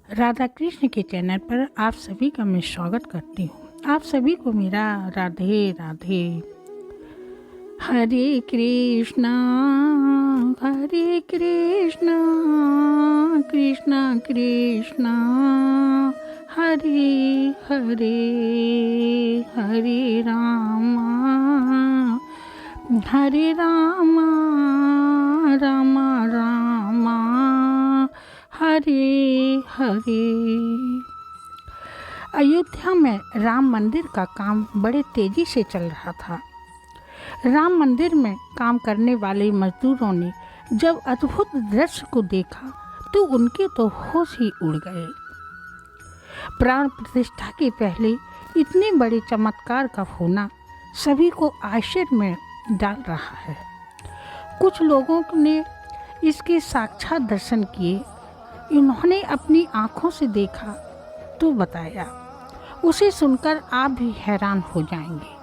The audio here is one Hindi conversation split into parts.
राधा कृष्ण के चैनल पर आप सभी का मैं स्वागत करती हूँ। आप सभी को मेरा राधे राधे। हरे कृष्णा कृष्णा कृष्णा हरे हरे, हरे रामा रामा रामा हरे हरे। अयोध्या में राम मंदिर का काम बड़े तेजी से चल रहा था। राम मंदिर में काम करने वाले मजदूरों ने जब अद्भुत दृश्य को देखा तो उनके तो होश ही उड़ गए। प्राण प्रतिष्ठा के पहले इतने बड़े चमत्कार का होना सभी को आश्चर्य में डाल रहा है। कुछ लोगों ने इसके साक्षात दर्शन किए, इन्होंने अपनी आँखों से देखा तो बताया। उसे सुनकर आप भी हैरान हो जाएंगे।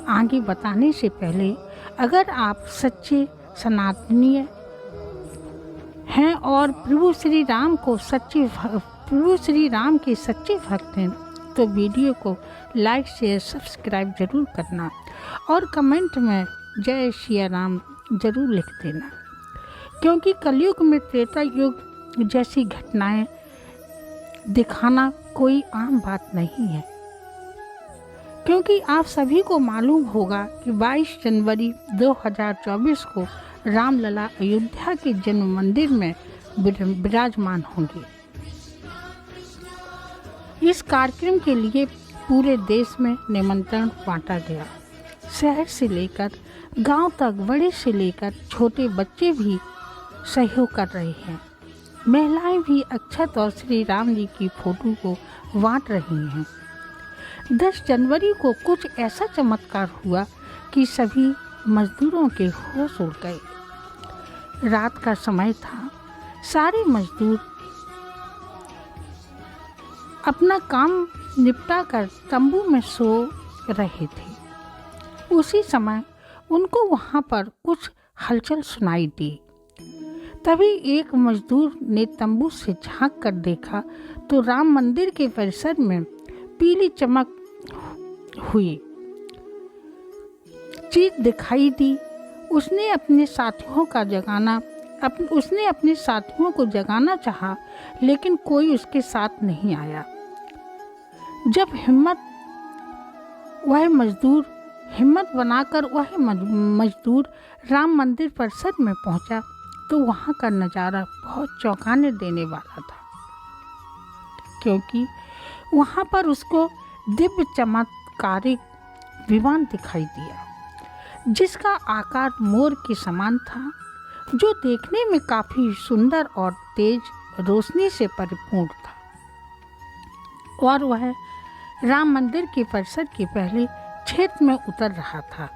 आगे बताने से पहले अगर आप सच्चे सनातनीय हैं और प्रभु श्री राम के सच्चे भक्त हैं तो वीडियो को लाइक शेयर सब्सक्राइब जरूर करना और कमेंट में जय श्री राम जरूर लिख देना, क्योंकि कलयुग में त्रेता युग जैसी घटनाएं दिखाना कोई आम बात नहीं है। क्योंकि आप सभी को मालूम होगा कि 22 जनवरी 2024 को रामलला अयोध्या के जन्म मंदिर में विराजमान होंगे। इस कार्यक्रम के लिए पूरे देश में निमंत्रण बांटा गया। शहर से लेकर गांव तक बड़े से लेकर छोटे बच्चे भी सहयोग कर रहे हैं। महिलाएं भी अक्षत और श्री राम जी की फोटो को बांट रही हैं। 10 जनवरी को कुछ ऐसा चमत्कार हुआ कि सभी मजदूरों के होश उड़ गए। रात का समय था, सारे मजदूर अपना काम निपटा कर तंबू में सो रहे थे। उसी समय उनको वहाँ पर कुछ हलचल सुनाई दी। तभी एक मजदूर ने तंबू से झांक कर देखा तो राम मंदिर के परिसर में पीली चमक हुई चीज दिखाई दी। उसने अपने साथियों को जगाना चाहा, लेकिन कोई उसके साथ नहीं आया। जब हिम्मत बनाकर वह मजदूर राम मंदिर परिसर में पहुंचा तो वहाँ का नज़ारा बहुत चौंकाने देने वाला था, क्योंकि वहाँ पर उसको दिव्य चमत्कारिक विमान दिखाई दिया जिसका आकार मोर के समान था, जो देखने में काफ़ी सुंदर और तेज रोशनी से परिपूर्ण था। और वह राम मंदिर के परिसर के पहले क्षेत्र में उतर रहा था।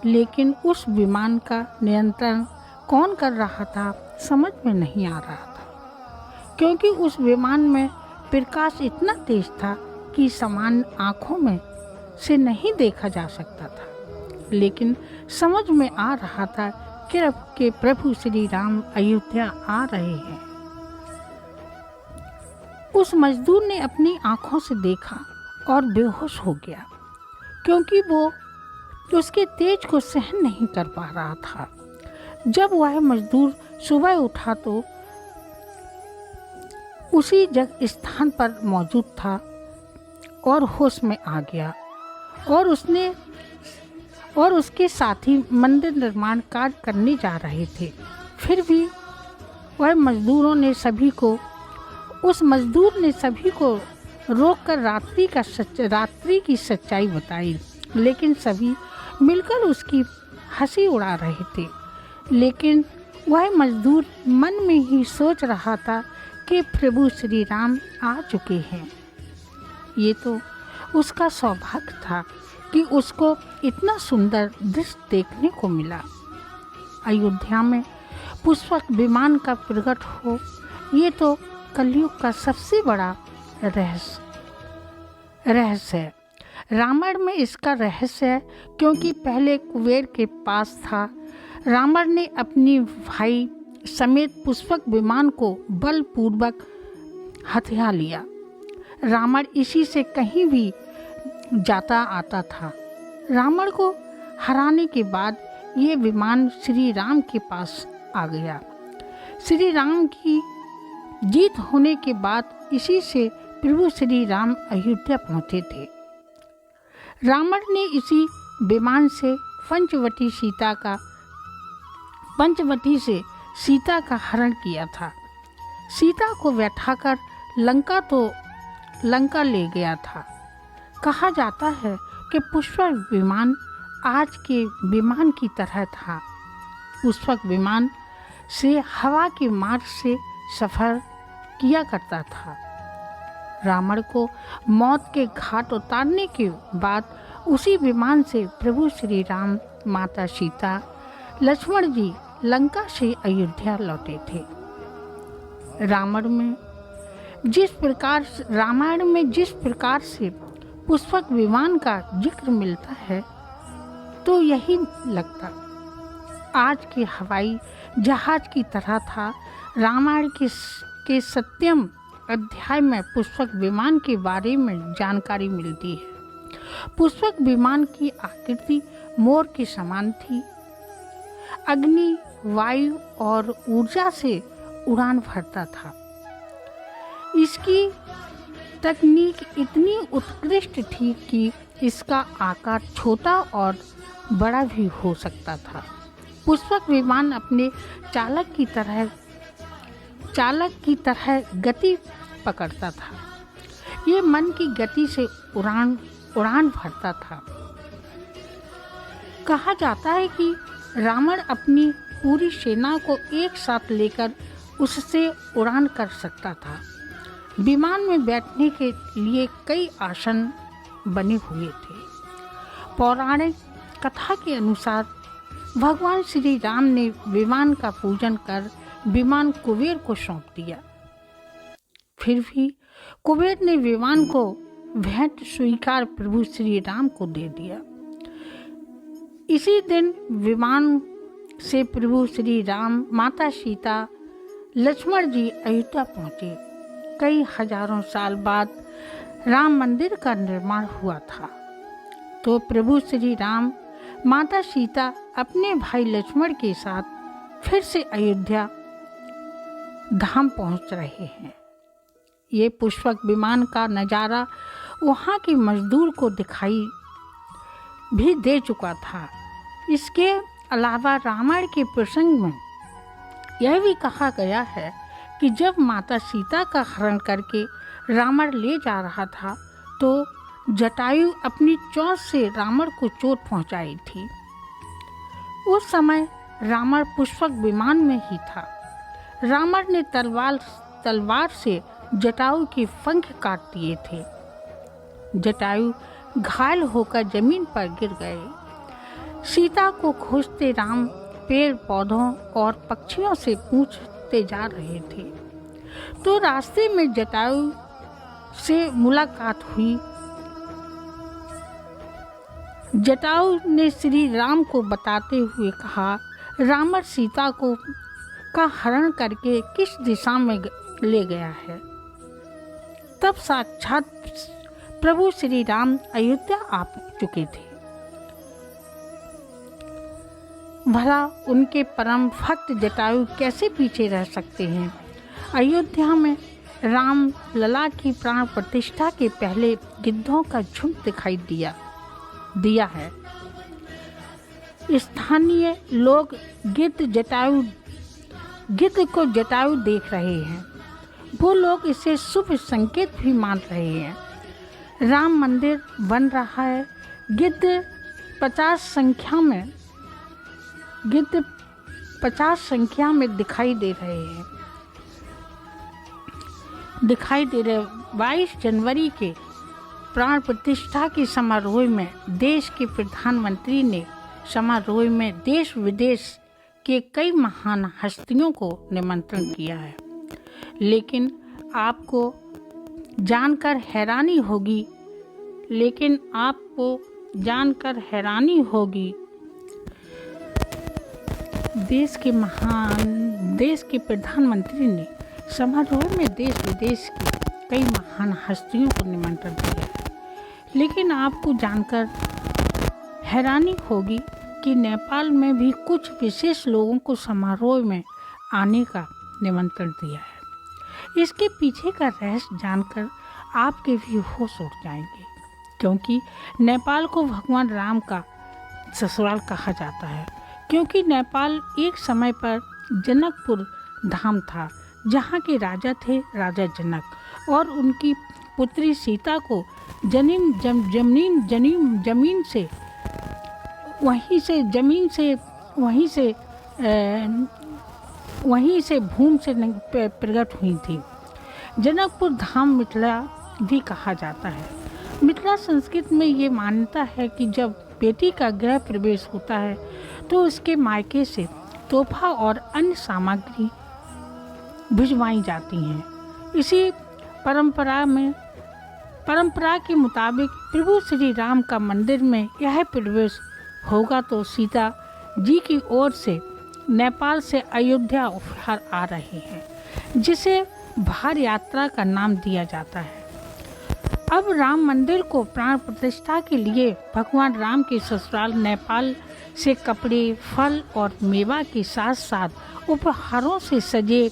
लेकिन उस विमान का नियंत्रण कौन कर रहा था समझ में नहीं आ रहा था, क्योंकि उस विमान में प्रकाश इतना तेज था कि सामान्य आँखों में से नहीं देखा जा सकता था। लेकिन समझ में आ रहा था कि प्रभु श्री राम अयोध्या आ रहे हैं। उस मजदूर ने अपनी आँखों से देखा और बेहोश हो गया, क्योंकि वो उसके तेज को सहन नहीं कर पा रहा था। जब वह मजदूर सुबह उठा तो उसी स्थान पर मौजूद था और होश में आ गया। और उसके साथी मंदिर निर्माण कार्य करने जा रहे थे। फिर भी उस मजदूर ने सभी को रोककर रात्रि की सच्चाई बताई, लेकिन सभी मिलकर उसकी हंसी उड़ा रहे थे। लेकिन वह मजदूर मन में ही सोच रहा था कि प्रभु श्री राम आ चुके हैं। ये तो उसका सौभाग्य था कि उसको इतना सुंदर दृश्य देखने को मिला। अयोध्या में पुष्पक विमान का प्रकट हो, ये तो कलयुग का सबसे बड़ा रहस्य है। रावण में इसका रहस्य है, क्योंकि पहले कुबेर के पास था। रावण ने अपनी भाई समेत पुष्पक विमान को बलपूर्वक हथिया लिया। रावण इसी से कहीं भी जाता आता था। रावण को हराने के बाद ये विमान श्री राम के पास आ गया। श्री राम की जीत होने के बाद इसी से प्रभु श्री राम अयोध्या पहुँचे थे। रावण ने इसी विमान से पंचवटी से सीता का हरण किया था। सीता को बैठाकर लंका ले गया था। कहा जाता है कि पुष्पक विमान आज के विमान की तरह था। पुष्पक विमान से हवा के मार्ग से सफ़र किया करता था। रावण को मौत के घाट उतारने के बाद उसी विमान से प्रभु श्री राम, माता सीता, लक्ष्मण जी लंका से अयोध्या लौटे थे। रामायण में जिस प्रकार से पुष्पक विमान का जिक्र मिलता है तो यही लगता आज के हवाई जहाज की तरह था। रामायण के सत्यम अध्याय में पुष्पक विमान के बारे में जानकारी मिलती है। पुष्पक विमान की आकृति मोर के समान थी। अग्नि, वायु और ऊर्जा से उड़ान भरता था। इसकी तकनीक इतनी उत्कृष्ट थी कि इसका आकार छोटा और बड़ा भी हो सकता था। पुष्पक विमान अपने चालक की तरह गति पकड़ता था। ये मन की गति से उड़ान भरता था। कहा जाता है कि रावण अपनी पूरी सेना को एक साथ लेकर उससे उड़ान कर सकता था। विमान में बैठने के लिए कई आसन बने हुए थे। पौराणिक कथा के अनुसार भगवान श्री राम ने विमान का पूजन कर विमान कुबेर को सौंप दिया। फिर भी कुबेर ने विमान को भेंट स्वीकार प्रभु श्री राम को दे दिया। इसी दिन विमान से प्रभु श्री राम, माता सीता, लक्ष्मण जी अयोध्या पहुँचे। कई हजारों साल बाद राम मंदिर का निर्माण हुआ था। तो प्रभु श्री राम, माता सीता अपने भाई लक्ष्मण के साथ फिर से अयोध्या धाम पहुँच रहे हैं। ये पुष्पक विमान का नज़ारा वहाँ के मजदूर को दिखाई भी दे चुका था। इसके अलावा रामायण के प्रसंग में यह भी कहा गया है कि जब माता सीता का हरण करके रावण ले जा रहा था तो जटायु अपनी चोंच से रावण को चोट पहुंचाई थी। उस समय रावण पुष्पक विमान में ही था। रावण ने तलवार से जटायु के पंख काट दिए थे। जटायु घायल होकर जमीन पर गिर गए। सीता को खोजते राम पेड़ पौधों और पक्षियों से पूछते जा रहे थे तो रास्ते में जटायु से मुलाकात हुई। जटायु ने श्री राम को बताते हुए कहा, रावण सीता का हरण करके किस दिशा में ले गया है। तब साक्षात प्रभु श्री राम अयोध्या आ चुके थे। भला उनके परम भक्त जटायु कैसे पीछे रह सकते हैं। अयोध्या में राम लला की प्राण प्रतिष्ठा के पहले गिद्धों का झुंड दिखाई दिया है। स्थानीय लोग गिद्ध को जटायु देख रहे हैं। वो लोग इसे शुभ संकेत भी मान रहे हैं। राम मंदिर बन रहा है। गिद्ध 50 संख्या में दिखाई दे रहे 22 जनवरी के प्राण प्रतिष्ठा के समारोह में देश के प्रधानमंत्री ने समारोह में देश विदेश के कई महान हस्तियों को निमंत्रण किया है। लेकिन आपको जानकर हैरानी होगी देश के प्रधानमंत्री ने समारोह में देश विदेश की कई महान हस्तियों को निमंत्रण दिया है, लेकिन आपको जानकर हैरानी होगी कि नेपाल में भी कुछ विशेष लोगों को समारोह में आने का निमंत्रण दिया है। इसके पीछे का रहस्य जानकर आपके भी होश उड़ जाएंगे, क्योंकि नेपाल को भगवान राम का ससुराल कहा जाता है, क्योंकि नेपाल एक समय पर जनकपुर धाम था, जहाँ के राजा थे राजा जनक, और उनकी पुत्री सीता को जमीन से वहीं से भूमि से प्रकट हुई थी। जनकपुर धाम मिथिला भी कहा जाता है। मिथिला संस्कृति में ये मान्यता है कि जब बेटी का गृह प्रवेश होता है तो उसके मायके से तोहफा और अन्य सामग्री भिजवाई जाती हैं। इसी परंपरा के मुताबिक प्रभु श्री राम का मंदिर में यह प्रवेश होगा तो सीता जी की ओर से नेपाल से अयोध्या उपहार आ रहे हैं, जिसे भार यात्रा का नाम दिया जाता है। अब राम मंदिर को प्राण प्रतिष्ठा के लिए भगवान राम के ससुराल नेपाल से कपड़े, फल और मेवा के साथ साथ उपहारों से सजे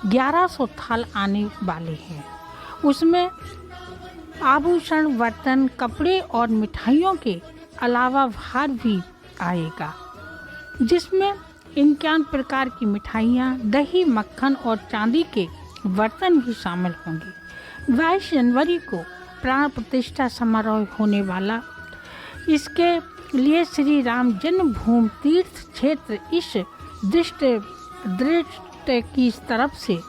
1100 थाल आने वाले हैं। उसमें आभूषण, बर्तन, कपड़े और मिठाइयों के अलावा भार भी आएगा, जिसमें 51 प्रकार की मिठाइयाँ, दही, मक्खन और चांदी के बर्तन भी शामिल होंगे। 22 जनवरी को प्राण प्रतिष्ठा समारोह होने वाला, इसके लिए श्री राम जन्मभूमि तीर्थ क्षेत्र इस दृष्ट की तरफ से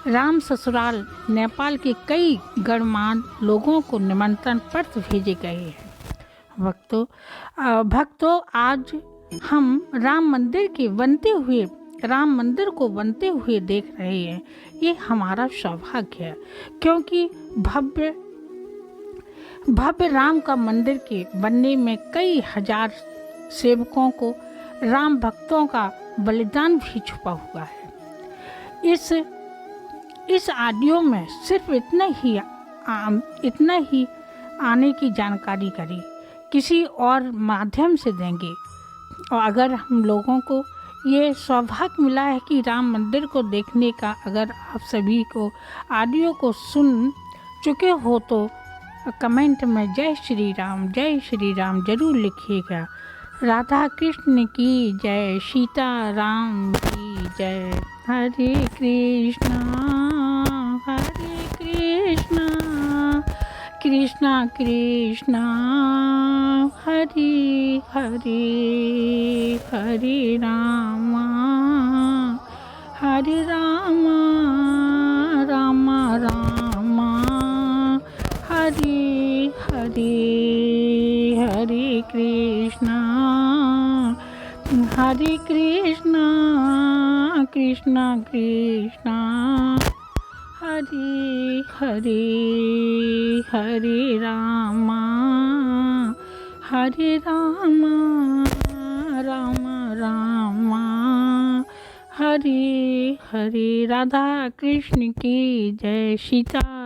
राम ससुराल नेपाल के कई गणमान्य लोगों को निमंत्रण पत्र भेजे गए हैं। भक्तों, आज हम राम मंदिर को बनते हुए देख रहे हैं। ये हमारा सौभाग्य है, क्योंकि भव्य राम का मंदिर के बनने में कई हजार सेवकों को, राम भक्तों का बलिदान भी छुपा हुआ है। इस ऑडियो में सिर्फ इतना ही आने की जानकारी करी, किसी और माध्यम से देंगे। और अगर हम लोगों को ये सौभाग्य मिला है कि राम मंदिर को देखने का, अगर आप सभी को ऑडियो को सुन चुके हो तो कमेंट में जय श्री राम जरूर लिखिएगा। राधा कृष्ण की जय, सीता राम की जय। हरे कृष्णा कृष्णा कृष्णा हरे हरे, हरे रामा राम रामा हरे हरे, हरे कृष्णा कृष्णा कृष्णा हरे हरे, हरे रामा राम रामा हरे हरे। राधा कृष्ण की जय, सीता